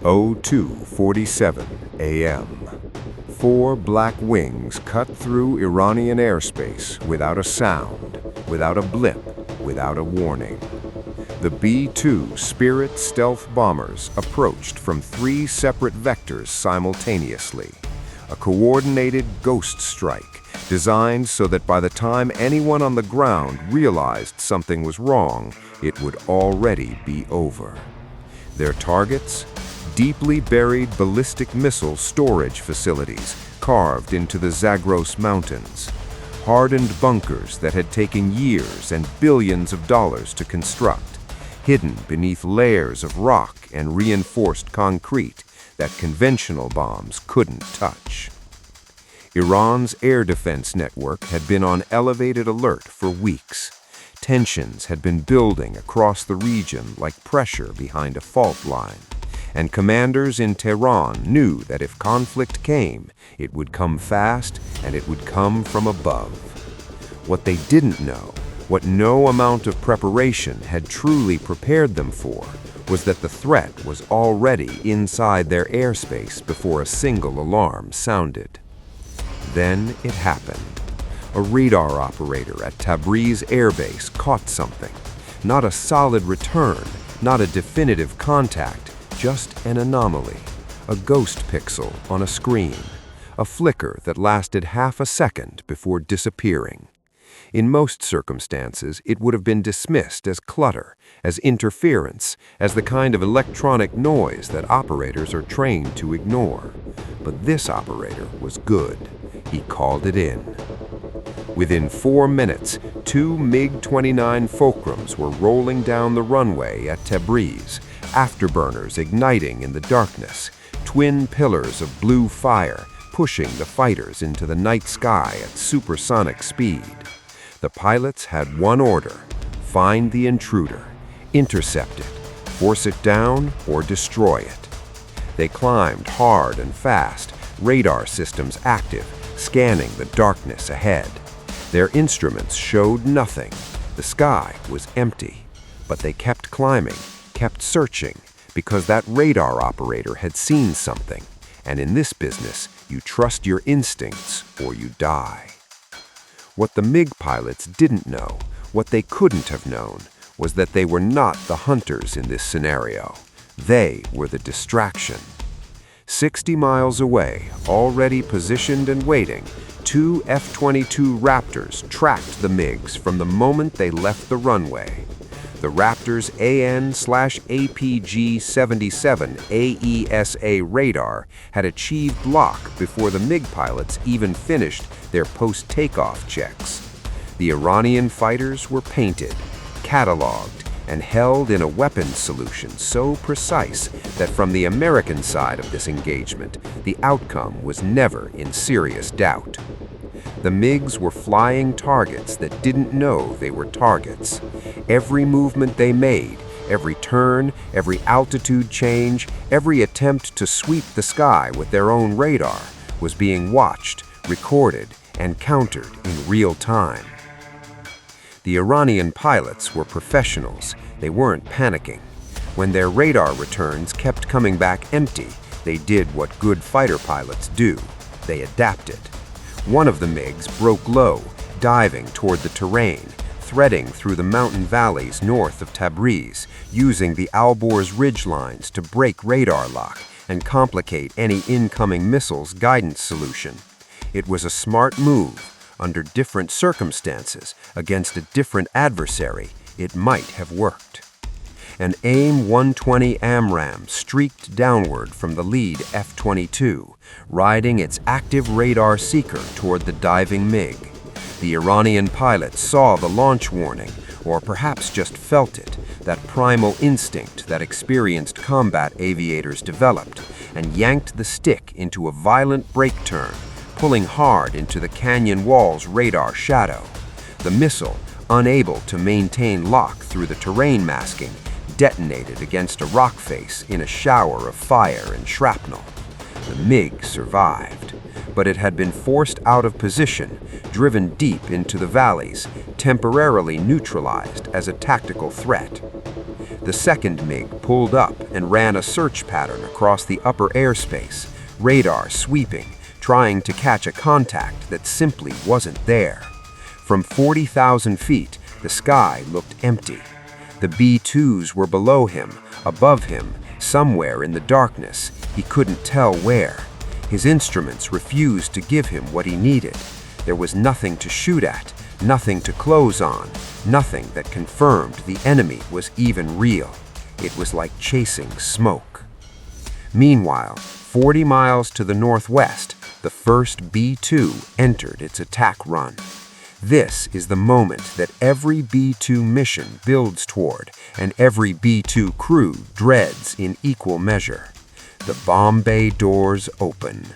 02:47 a.m. Four black wings cut through Iranian airspace without a sound, without a blip, without a warning. The B-2 Spirit stealth bombers approached from three separate vectors simultaneously. A coordinated ghost strike, designed so that by the time anyone on the ground realized something was wrong, it would already be over. Their targets? Deeply buried ballistic missile storage facilities carved into the Zagros Mountains. Hardened bunkers that had taken years and billions of dollars to construct, hidden beneath layers of rock and reinforced concrete that conventional bombs couldn't touch. Iran's air defense network had been on elevated alert for weeks. Tensions had been building across the region like pressure behind a fault line, and commanders in Tehran knew that if conflict came, it would come fast and it would come from above. What they didn't know, what no amount of preparation had truly prepared them for, was that the threat was already inside their airspace before a single alarm sounded. Then it happened. A radar operator at Tabriz airbase caught something. Not a solid return, not a definitive contact, just an anomaly. A ghost pixel on a screen. A flicker that lasted half a second before disappearing. In most circumstances, it would have been dismissed as clutter, as interference, as the kind of electronic noise that operators are trained to ignore. But this operator was good. He called it in. Within 4 minutes, two MiG-29 Fulcrums were rolling down the runway at Tabriz, afterburners igniting in the darkness, twin pillars of blue fire pushing the fighters into the night sky at supersonic speed. The pilots had one order: find the intruder, intercept it, force it down, or destroy it. They climbed hard and fast, radar systems active, scanning the darkness ahead. Their instruments showed nothing. The sky was empty. But they kept climbing, kept searching, because that radar operator had seen something. And in this business, you trust your instincts or you die. What the MiG pilots didn't know, what they couldn't have known, was that they were not the hunters in this scenario. They were the distraction. 60 miles away, already positioned and waiting, two F-22 Raptors tracked the MiGs from the moment they left the runway. The Raptors' AN/APG-77 AESA radar had achieved lock before the MiG pilots even finished their post-takeoff checks. The Iranian fighters were painted, cataloged, and held in a weapons solution so precise that from the American side of this engagement, the outcome was never in serious doubt. The MiGs were flying targets that didn't know they were targets. Every movement they made, every turn, every altitude change, every attempt to sweep the sky with their own radar was being watched, recorded, and countered in real time. The Iranian pilots were professionals. They weren't panicking. When their radar returns kept coming back empty, they did what good fighter pilots do. They adapted. One of the MiGs broke low, diving toward the terrain, threading through the mountain valleys north of Tabriz, using the Alborz ridgelines to break radar lock and complicate any incoming missile's guidance solution. It was a smart move. Under different circumstances, against a different adversary, it might have worked. An AIM-120 AMRAAM streaked downward from the lead F-22, riding its active radar seeker toward the diving MiG. The Iranian pilots saw the launch warning, or perhaps just felt it, that primal instinct that experienced combat aviators developed, and yanked the stick into a violent brake turn, pulling hard into the canyon wall's radar shadow. The missile, unable to maintain lock through the terrain masking, detonated against a rock face in a shower of fire and shrapnel. The MiG survived, but it had been forced out of position, driven deep into the valleys, temporarily neutralized as a tactical threat. The second MiG pulled up and ran a search pattern across the upper airspace, radar sweeping, trying to catch a contact that simply wasn't there. From 40,000 feet, the sky looked empty. The B-2s were below him, above him, somewhere in the darkness. He couldn't tell where. His instruments refused to give him what he needed. There was nothing to shoot at, nothing to close on, nothing that confirmed the enemy was even real. It was like chasing smoke. Meanwhile, 40 miles to the northwest, the first B-2 entered its attack run. This is the moment that every B-2 mission builds toward, and every B-2 crew dreads in equal measure. The bomb bay doors open.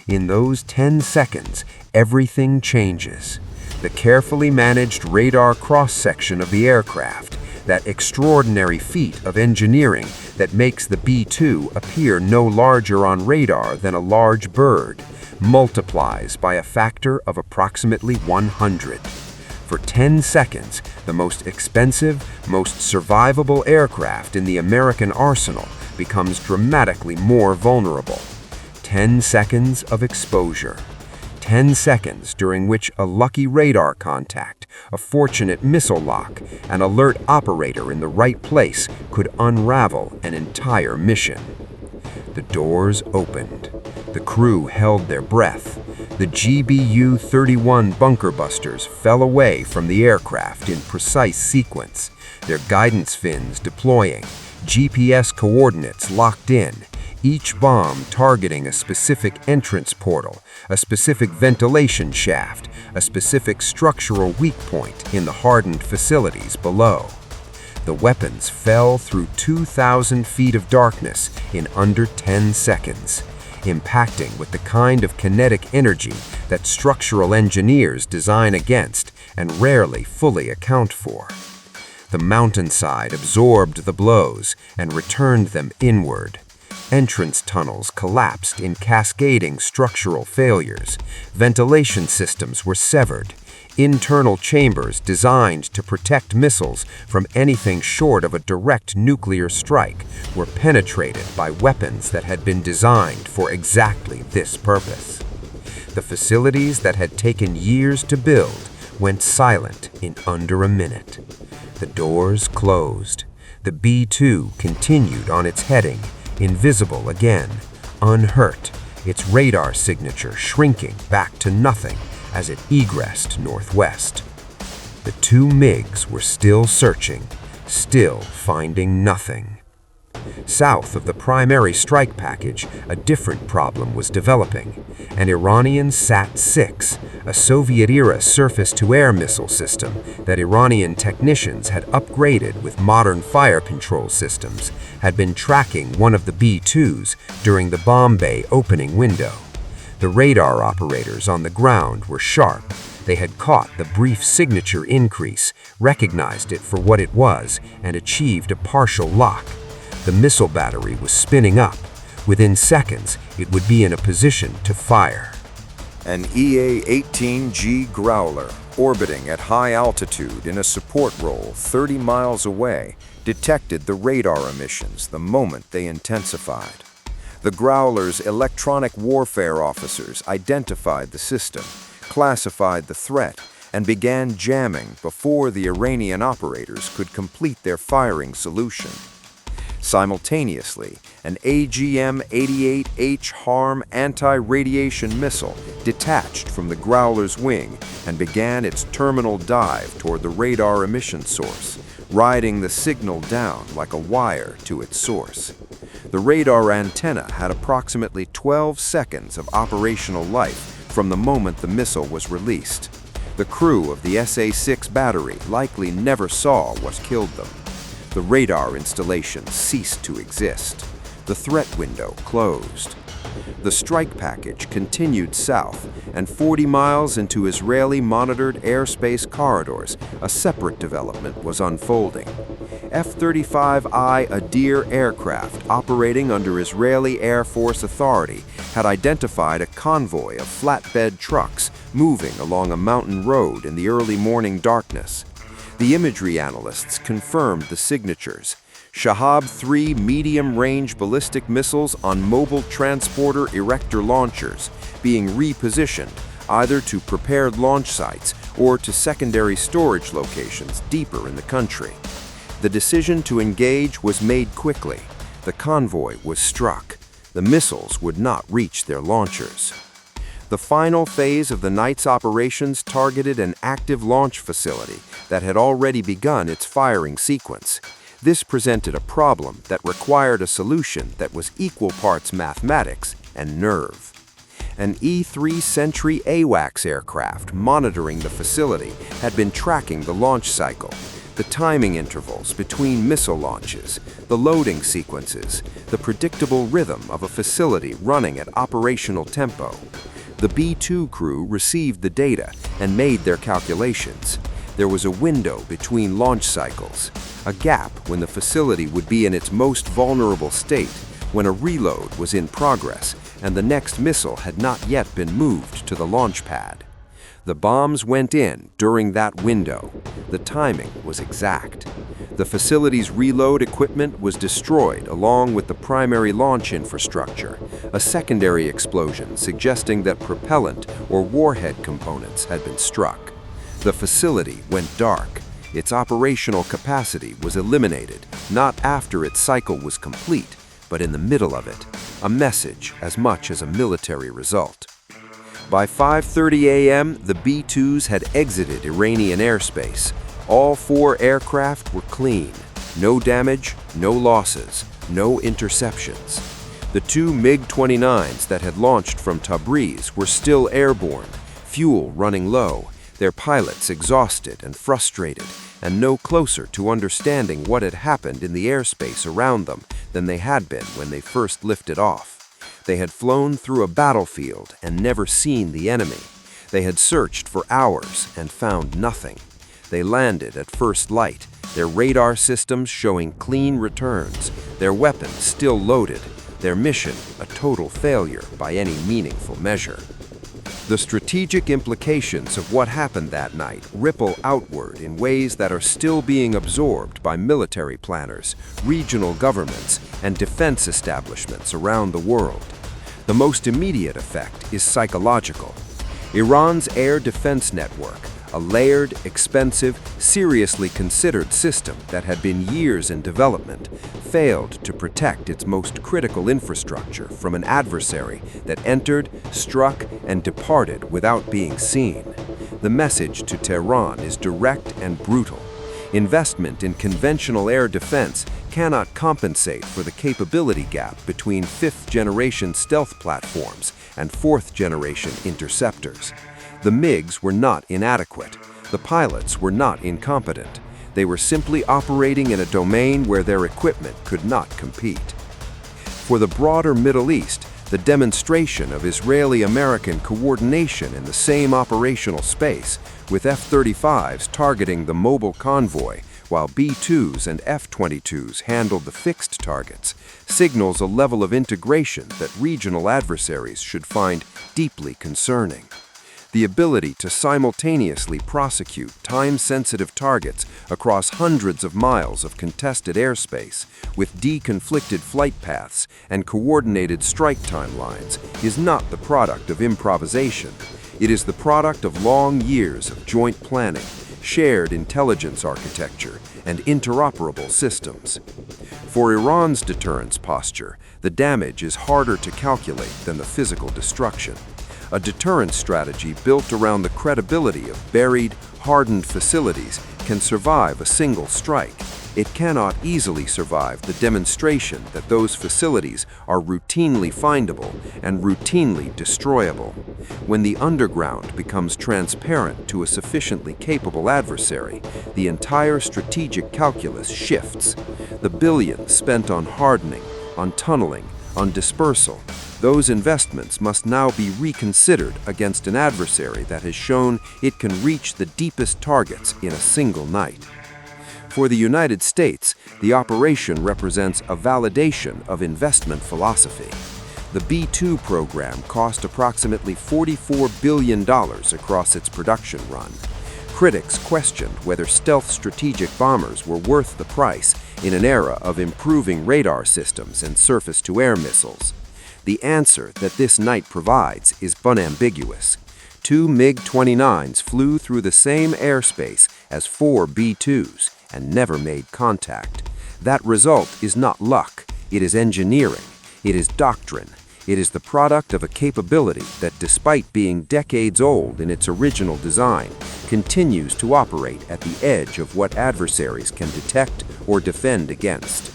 In those 10 seconds, everything changes. The carefully managed radar cross-section of the aircraft, that extraordinary feat of engineering that makes the B-2 appear no larger on radar than a large bird, multiplies by a factor of approximately 100. For 10 seconds, the most expensive, most survivable aircraft in the American arsenal becomes dramatically more vulnerable. 10 seconds of exposure. 10 seconds during which a lucky radar contact, a fortunate missile lock, an alert operator in the right place could unravel an entire mission. The doors opened. The crew held their breath. The GBU-31 bunker busters fell away from the aircraft in precise sequence, their guidance fins deploying, GPS coordinates locked in, each bomb targeting a specific entrance portal, a specific ventilation shaft, a specific structural weak point in the hardened facilities below. The weapons fell through 2,000 feet of darkness in under 10 seconds, impacting with the kind of kinetic energy that structural engineers design against and rarely fully account for. The mountainside absorbed the blows and returned them inward. Entrance tunnels collapsed in cascading structural failures. Ventilation systems were severed. Internal chambers designed to protect missiles from anything short of a direct nuclear strike were penetrated by weapons that had been designed for exactly this purpose. The facilities that had taken years to build went silent in under a minute. The doors closed. The B-2 continued on its heading, invisible again, unhurt, its radar signature shrinking back to nothing as it egressed northwest. The two MiGs were still searching, still finding nothing. South of the primary strike package, a different problem was developing. An Iranian Sat-6, a Soviet-era surface-to-air missile system that Iranian technicians had upgraded with modern fire control systems, had been tracking one of the B-2s during the bomb bay opening window. The radar operators on the ground were sharp. They had caught the brief signature increase, recognized it for what it was, and achieved a partial lock. The missile battery was spinning up. Within seconds, it would be in a position to fire. An EA-18G Growler, orbiting at high altitude in a support role 30 miles away, detected the radar emissions the moment they intensified. The Growler's electronic warfare officers identified the system, classified the threat, and began jamming before the Iranian operators could complete their firing solution. Simultaneously, an AGM-88H HARM anti-radiation missile detached from the Growler's wing and began its terminal dive toward the radar emission source, riding the signal down like a wire to its source. The radar antenna had approximately 12 seconds of operational life from the moment the missile was released. The crew of the SA-6 battery likely never saw what killed them. The radar installation ceased to exist. The threat window closed. The strike package continued south, and 40 miles into Israeli-monitored airspace corridors, a separate development was unfolding. F-35I Adir aircraft operating under Israeli Air Force authority had identified a convoy of flatbed trucks moving along a mountain road in the early morning darkness. The imagery analysts confirmed the signatures, Shahab-3 medium-range ballistic missiles on mobile transporter erector launchers, being repositioned either to prepared launch sites or to secondary storage locations deeper in the country. The decision to engage was made quickly. The convoy was struck. The missiles would not reach their launchers. The final phase of the night's operations targeted an active launch facility that had already begun its firing sequence. This presented a problem that required a solution that was equal parts mathematics and nerve. An E-3 Sentry AWACS aircraft monitoring the facility had been tracking the launch cycle, the timing intervals between missile launches, the loading sequences, the predictable rhythm of a facility running at operational tempo. The B-2 crew received the data and made their calculations. There was a window between launch cycles, a gap when the facility would be in its most vulnerable state, when a reload was in progress and the next missile had not yet been moved to the launch pad. The bombs went in during that window. The timing was exact. The facility's reload equipment was destroyed along with the primary launch infrastructure, a secondary explosion suggesting that propellant or warhead components had been struck. The facility went dark. Its operational capacity was eliminated, not after its cycle was complete, but in the middle of it, a message as much as a military result. By 5:30 a.m., the B-2s had exited Iranian airspace. All 4 aircraft were clean. No damage, no losses, no interceptions. The 2 MiG-29s that had launched from Tabriz were still airborne, fuel running low, their pilots exhausted and frustrated, and no closer to understanding what had happened in the airspace around them than they had been when they first lifted off. They had flown through a battlefield and never seen the enemy. They had searched for hours and found nothing. They landed at first light, their radar systems showing clean returns, their weapons still loaded, their mission a total failure by any meaningful measure. The strategic implications of what happened that night ripple outward in ways that are still being absorbed by military planners, regional governments, and defense establishments around the world. The most immediate effect is psychological. Iran's air defense network, a layered, expensive, seriously considered system that had been years in development, failed to protect its most critical infrastructure from an adversary that entered, struck, and departed without being seen. The message to Tehran is direct and brutal. Investment in conventional air defense cannot compensate for the capability gap between 5th-generation stealth platforms and 4th-generation interceptors. The MiGs were not inadequate. The pilots were not incompetent. They were simply operating in a domain where their equipment could not compete. For the broader Middle East, the demonstration of Israeli-American coordination in the same operational space, with F-35s targeting the mobile convoy, while B-2s and F-22s handled the fixed targets, signals a level of integration that regional adversaries should find deeply concerning. The ability to simultaneously prosecute time-sensitive targets across hundreds of miles of contested airspace with deconflicted flight paths and coordinated strike timelines is not the product of improvisation. It is the product of long years of joint planning, shared intelligence architecture, and interoperable systems. For Iran's deterrence posture, the damage is harder to calculate than the physical destruction. A deterrence strategy built around the credibility of buried, hardened facilities can survive a single strike. It cannot easily survive the demonstration that those facilities are routinely findable and routinely destroyable. When the underground becomes transparent to a sufficiently capable adversary, the entire strategic calculus shifts. The billions spent on hardening, on tunneling, on dispersal, those investments must now be reconsidered against an adversary that has shown it can reach the deepest targets in a single night. For the United States, the operation represents a validation of investment philosophy. The B-2 program cost approximately $44 billion across its production run. Critics questioned whether stealth strategic bombers were worth the price in an era of improving radar systems and surface-to-air missiles. The answer that this night provides is unambiguous. 2 MiG-29s flew through the same airspace as 4 B-2s and never made contact. That result is not luck, it is engineering, it is doctrine. It is the product of a capability that, despite being decades old in its original design, continues to operate at the edge of what adversaries can detect or defend against.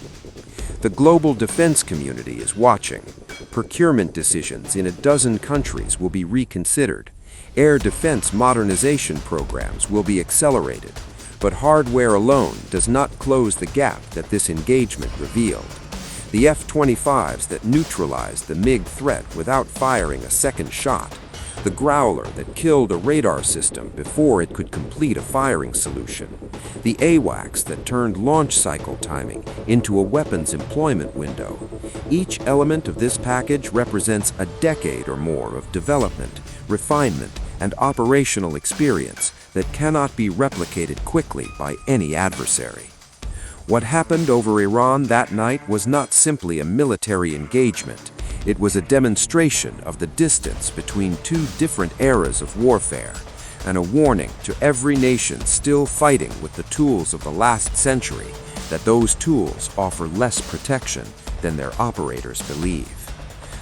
The global defense community is watching. Procurement decisions in a dozen countries will be reconsidered. Air defense modernization programs will be accelerated. But hardware alone does not close the gap that this engagement revealed. The F-25s that neutralized the MiG threat without firing a second shot, the Growler that killed a radar system before it could complete a firing solution, the AWACS that turned launch cycle timing into a weapons employment window. Each element of this package represents a decade or more of development, refinement, and operational experience that cannot be replicated quickly by any adversary. What happened over Iran that night was not simply a military engagement. It was a demonstration of the distance between two different eras of warfare, and a warning to every nation still fighting with the tools of the last century that those tools offer less protection than their operators believe.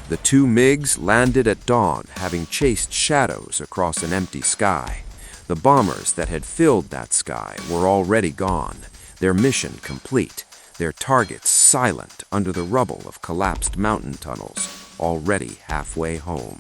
The 2 MiGs landed at dawn, having chased shadows across an empty sky. The bombers that had filled that sky were already gone. Their mission complete, their targets silent under the rubble of collapsed mountain tunnels, already halfway home.